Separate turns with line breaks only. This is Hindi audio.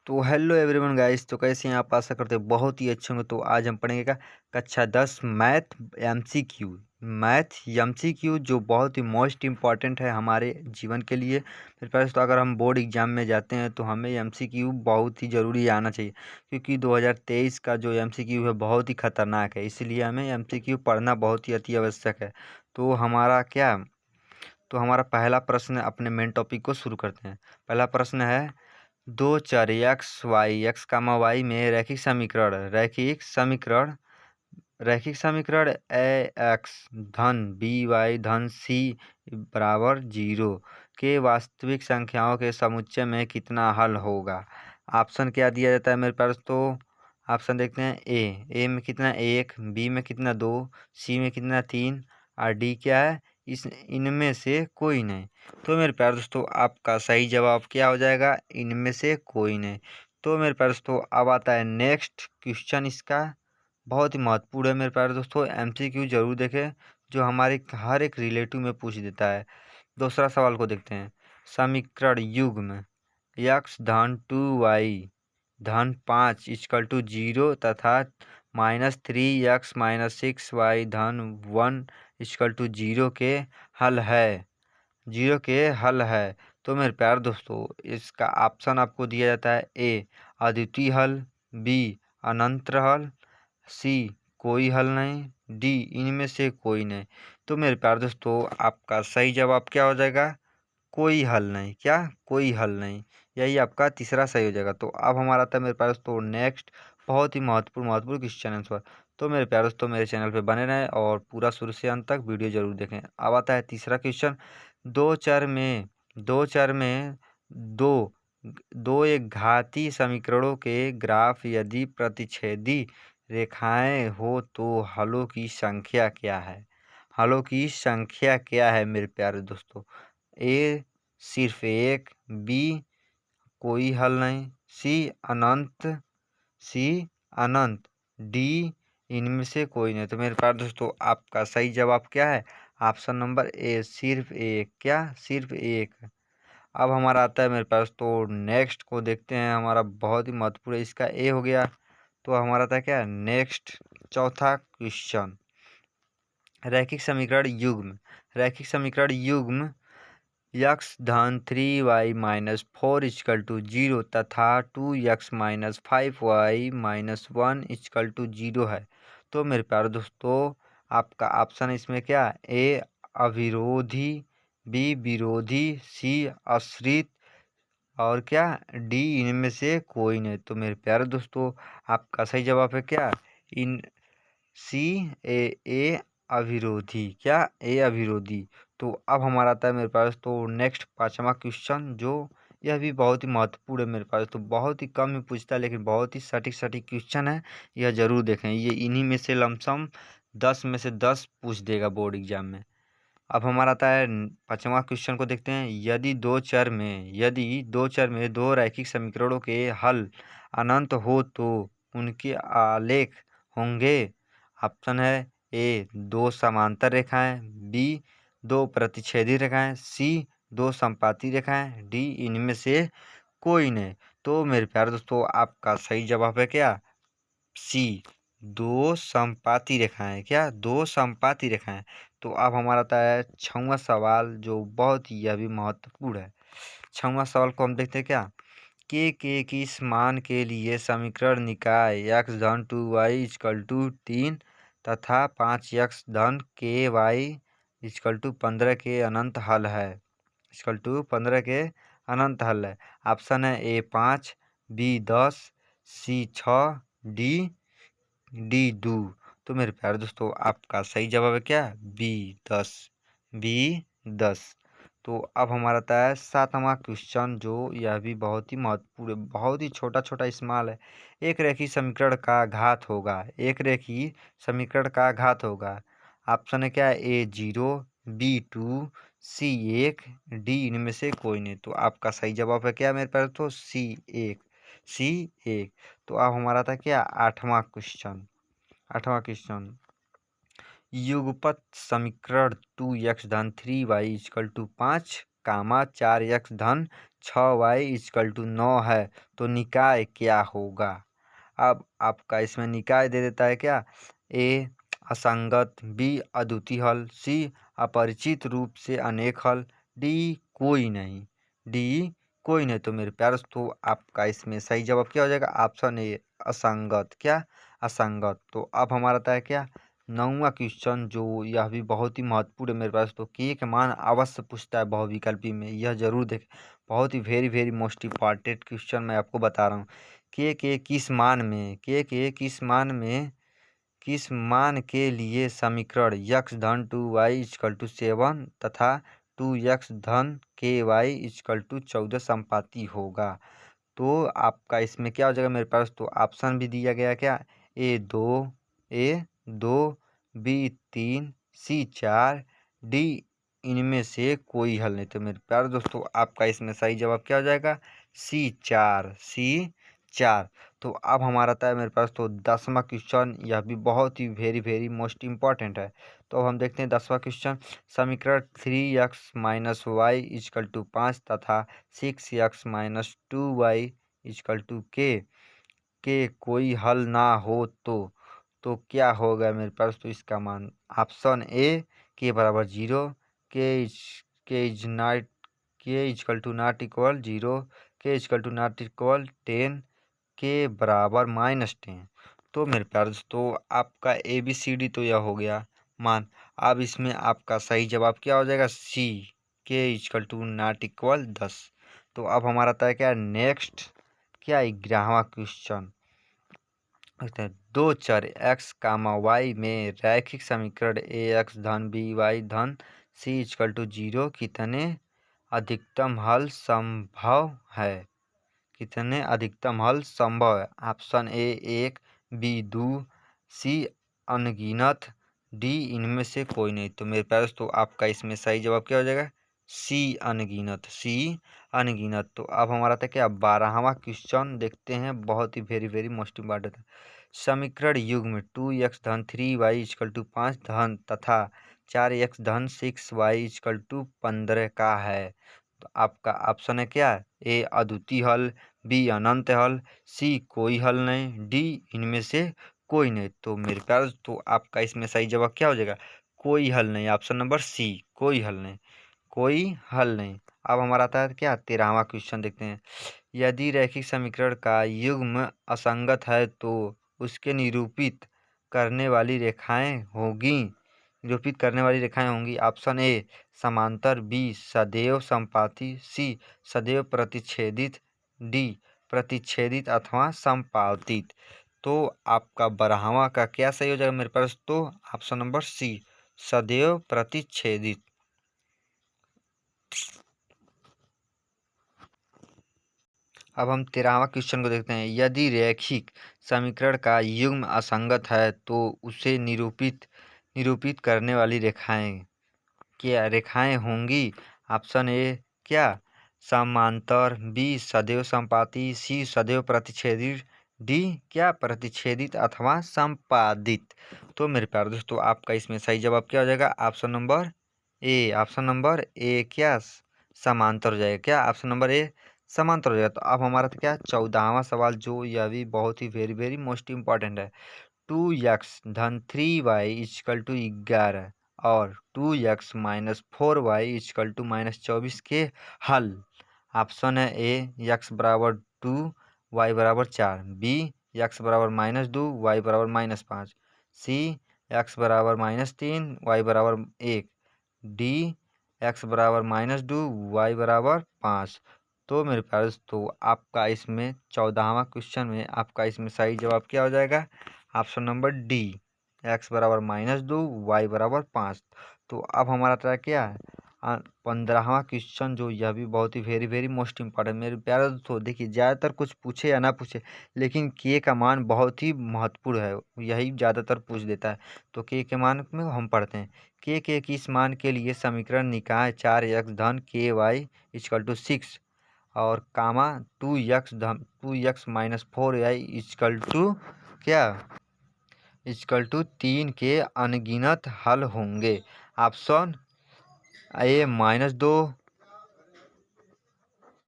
तो हेलो एवरीवन गाइस, तो कैसे हैं आप? आशा करते हैं बहुत ही अच्छे होंगे। तो आज हम पढ़ेंगे कक्षा 10 मैथ एमसीक्यू। मैथ एमसीक्यू जो बहुत ही मोस्ट इम्पॉर्टेंट है हमारे जीवन के लिए। फिर पहले तो अगर हम बोर्ड एग्जाम में जाते हैं तो हमें एमसीक्यू बहुत ही ज़रूरी आना चाहिए, क्योंकि 2023 का जो एमसीक्यू है बहुत ही खतरनाक है। इसलिए हमें एमसीक्यू पढ़ना बहुत ही अति आवश्यक है। तो हमारा पहला प्रश्न, अपने मेन टॉपिक को शुरू करते हैं। पहला प्रश्न है, दो चर एक्स कामा वाई में रैखिक समीकरण ए एक्स धन बी वाई धन सी बराबर 0 के वास्तविक संख्याओं के समुच्चय में कितना हल होगा। ऑप्शन क्या दिया जाता है मेरे पास? तो ऑप्शन देखते हैं। ए में कितना 1, बी में कितना 2, सी में कितना 3 और डी क्या है? इनमें से कोई नहीं। तो मेरे प्यारे दोस्तों, आपका सही जवाब क्या हो जाएगा? इनमें से कोई नहीं। तो मेरे प्यारे दोस्तों, अब आता है नेक्स्ट क्वेश्चन। इसका बहुत ही महत्वपूर्ण है मेरे प्यारे दोस्तों। एमसीक्यू जरूर देखें, जो हमारे हर एक रिलेटिव में पूछ देता है। दूसरा सवाल को देखते हैं। समीकरण युग्म x धन 2y धन 5 इक्वल टू 0 तथा -3x -6y धन 1 इक्वल टू 0 के हल है। तो मेरे प्यारे दोस्तों, इसका ऑप्शन आपको दिया जाता है। ए अद्वितीय हल, बी अनंत हल, सी कोई हल नहीं, डी इनमें से कोई नहीं। तो मेरे प्यारे दोस्तों, आपका सही जवाब क्या हो जाएगा? कोई हल नहीं। क्या? कोई हल नहीं। यही आपका तीसरा सही हो जाएगा। तो अब हमारा आता है मेरे पास तो नेक्स्ट बहुत ही महत्वपूर्ण क्वेश्चन आंसर। तो मेरे प्यारे दोस्तों, मेरे चैनल पे बने रहें और पूरा शुरू से अंत तक वीडियो जरूर देखें। अब आता है तीसरा क्वेश्चन। दो चर में दो दो एक घाती समीकरणों के ग्राफ यदि प्रतिच्छेदी रेखाएं हो तो हलों की संख्या क्या है? हलों की संख्या क्या है मेरे प्यारे दोस्तों? ए सिर्फ एक, बी कोई हल नहीं, सी अनंत, डी इनमें से कोई नहीं। तो मेरे प्यारे दोस्तों, आपका सही जवाब क्या है? ऑप्शन नंबर ए सिर्फ एक। क्या? सिर्फ एक। अब हमारा आता है मेरे पास तो नेक्स्ट को देखते हैं। हमारा बहुत ही महत्वपूर्ण है। इसका ए हो गया। तो हमारा था क्या? नेक्स्ट चौथा क्वेश्चन। रैखिक समीकरण युग्म x धन 3y -4 इक्वल टू 0 तथा 2x -5y -1 इक्वल टू 0 है। तो मेरे प्यारे दोस्तों, आपका ऑप्शन इसमें क्या? ए अविरोधी, बी विरोधी, सी आश्रित और क्या? डी इनमें से कोई नहीं। तो मेरे प्यारे दोस्तों, आपका सही जवाब है क्या? इन सी ए अविरोधी। क्या? ए अविरोधी। तो अब हमारा आता है मेरे पास तो नेक्स्ट पांचवा क्वेश्चन, जो यह भी बहुत ही महत्वपूर्ण है मेरे पास। तो बहुत ही कम ही पूछता है, लेकिन बहुत ही सटीक क्वेश्चन है। यह जरूर देखें, ये इन्हीं में से लमसम 10 में से 10 पूछ देगा बोर्ड एग्जाम में। अब हमारा आता है पांचवा क्वेश्चन को देखते हैं। यदि दो चर में दो रैखिक समीकरणों के हल अनंत हो तो उनके आलेख होंगे। ऑप्शन है। ए दो समांतर रेखाएं, बी दो प्रतिच्छेदी रेखाएं, सी दो समपाती रेखाएं, डी इनमें से कोई नहीं। तो मेरे प्यारे दोस्तों, आपका सही जवाब है क्या? सी दो समपाती रेखाएं। क्या? दो समपाती रेखाएं। तो अब हमारा आता है छठवां सवाल, जो बहुत ही यह भी महत्वपूर्ण है। छठवां सवाल को हम देखते हैं क्या? के किस मान के लिए समीकरण निकाय x धन 2y इक्वल टू 3 तथा 5x धन के वाई इक्वल टू 15 के अनंत हल है। ऑप्शन है। ए 5, बी 10, सी 6, डी 2। तो मेरे प्यारे दोस्तों, आपका सही जवाब है क्या? बी 10। तो अब हमारा आता है सातवां क्वेश्चन, जो यह भी बहुत ही महत्वपूर्ण है, बहुत ही छोटा इस्तेमाल है। एक रेखीय समीकरण का घात होगा। ऑप्शन है क्या? ए 0, बी 2, सी 1, डी इनमें से कोई नहीं। तो आपका सही जवाब है क्या मेरे पास? तो सी 1। तो अब हमारा था क्या? आठवां क्वेश्चन। युगपत समीकरण 2x धन 3y equal to 5 comma 4x धन 6y इक्वल टू 9 है तो निकाय क्या होगा। अब आपका इसमें निकाय दे देता है क्या, ए असंगत, बी अद्वितीय हल, सी अपरिचित रूप से अनेक हल, डी कोई नहीं। तो मेरे प्यारे दोस्तों आपका इसमें सही जवाब क्या हो जाएगा, ऑप्शन ए असंगत। क्या असंगत। तो अब हमारा था क्या 9वां क्वेश्चन, जो यह भी बहुत ही महत्वपूर्ण है मेरे पास। तो के के मान अवश्य पूछता है बहुविकल्पी में, यह जरूर देखें। बहुत ही very very most important question मैं आपको बता रहा हूँ। के किस मान में किस मान के लिए समीकरण x धन 2y इक्वल टू 7 तथा 2x धन ky इक्वल टू 14 संपाती होगा। तो आपका इसमें क्या हो जाएगा मेरे पास, तो ऑप्शन भी दिया गया क्या, ए 2 बी 3 सी 4 डी इनमें से कोई हल नहीं। तो मेरे प्यारे दोस्तों आपका इसमें सही जवाब क्या हो जाएगा, सी 4। तो अब हमारा था मेरे पास तो 10वां क्वेश्चन, यह भी बहुत ही वेरी वेरी मोस्ट इम्पॉर्टेंट है। तो अब हम देखते हैं 10वां क्वेश्चन। समीकरण 3x minus Y equal to 5 तथा 6x minus 2y equal to के कोई हल ना हो तो क्या होगा मेरे पास, तो इसका मान ऑप्शन ए के बराबर 0, के इक्वल टू नॉट इक्वल 0, के इक्वल टू नॉट इक्वल 10, के बराबर -10। तो मेरे प्यारे दोस्तों आपका ABCD तो यह हो गया मान। अब इसमें आपका सही जवाब क्या हो जाएगा, सी के इक्वल टू नॉट इक्वल 10। तो अब हमारा था क्या नेक्स्ट, क्या 11वां क्वेश्चन। दो चर x कामा y में रैखिक समीकरण ax धन by धन c इक्वल टू 0 कितने अधिकतम हल संभव है। ऑप्शन ए 1, बी 2, सी अनगिनत, डी इनमें से कोई नहीं। तो मेरे प्यारे दोस्तों आपका इसमें सही जवाब क्या हो जाएगा, सी अनगिनत। तो अब हमारा था क्या 12वां क्वेश्चन देखते हैं, बहुत ही वेरी वेरी मोस्ट इम्पॉर्टेंट है। समीकरण युग्म 2x धन 3y इक्वल टू 5 धन तथा 4x धन 6y इक्वल टू 15 का है। तो आपका ऑप्शन है क्या, ए अद्वितीय हल, बी अनंत हल, सी कोई हल नहीं, डी इनमें से कोई नहीं। तो मेरे प्यारे तो आपका इसमें सही जवाब क्या हो जाएगा, कोई हल नहीं। ऑप्शन नंबर सी कोई हल नहीं। अब हमारा आता है क्या 13वां क्वेश्चन देखते हैं। यदि रैखिक समीकरण का युग्म असंगत है तो उसके निरूपित करने वाली रेखाएं होंगी। ऑप्शन ए समांतर, बी सदैव समपाती, सी सदैव प्रतिच्छेदित, डी प्रतिच्छेदित अथवा संपादित। तो आपका 12वां का क्या सही हो जाएगा मेरे पास, तो ऑप्शन नंबर सी सदैव प्रतिच्छेदित। अब हम 13वां क्वेश्चन को देखते हैं। यदि रैखिक समीकरण का युग्म असंगत है तो उसे निरूपित करने वाली रेखाएं होंगी। ऑप्शन ए क्या समांतर, बी सदैव समपाती, सी सदैव प्रतिच्छेदित, डी क्या प्रतिच्छेदित अथवा संपादित। तो मेरे प्यारे दोस्तों आपका इसमें सही जवाब क्या हो जाएगा, ऑप्शन नंबर ए क्या समांतर हो जाएगा। क्या ऑप्शन नंबर ए समांतर हो जाएगा। तो अब हमारा तो क्या 14वां सवाल, जो यह भी बहुत ही वेरी वेरी मोस्ट इम्पॉर्टेंट है। 2x धन 3y इक्वल टू 11 और 2x minus 4y equal to -24 के हल। ऑप्शन है ए x बराबर 2 y बराबर 4, बी x बराबर -2 y बराबर -5, सी x बराबर -3 y बराबर 1, डी x बराबर -2 y बराबर 5। तो मेरे प्यारे दोस्तों आपका इसमें 14वां क्वेश्चन में आपका इसमें सही जवाब क्या हो जाएगा, ऑप्शन नंबर डी x बराबर -2 y बराबर 5। तो अब हमारा तरह क्या है 15वां क्वेश्चन, जो यह भी बहुत ही वेरी वेरी मोस्ट इम्पॉर्टेंट मेरे प्यारे दोस्तों। देखिए ज़्यादातर कुछ पूछे या ना पूछे, लेकिन के का मान बहुत ही महत्वपूर्ण है, यही ज़्यादातर पूछ देता है। तो के मान में हम पढ़ते हैं। के किस मान के लिए समीकरण निकाय 4x धन ky इक्वल टू 6 और comma 2x minus 4y equal to क्या इक्वल टू 3 के अनगिनत हल होंगे। Option A -2,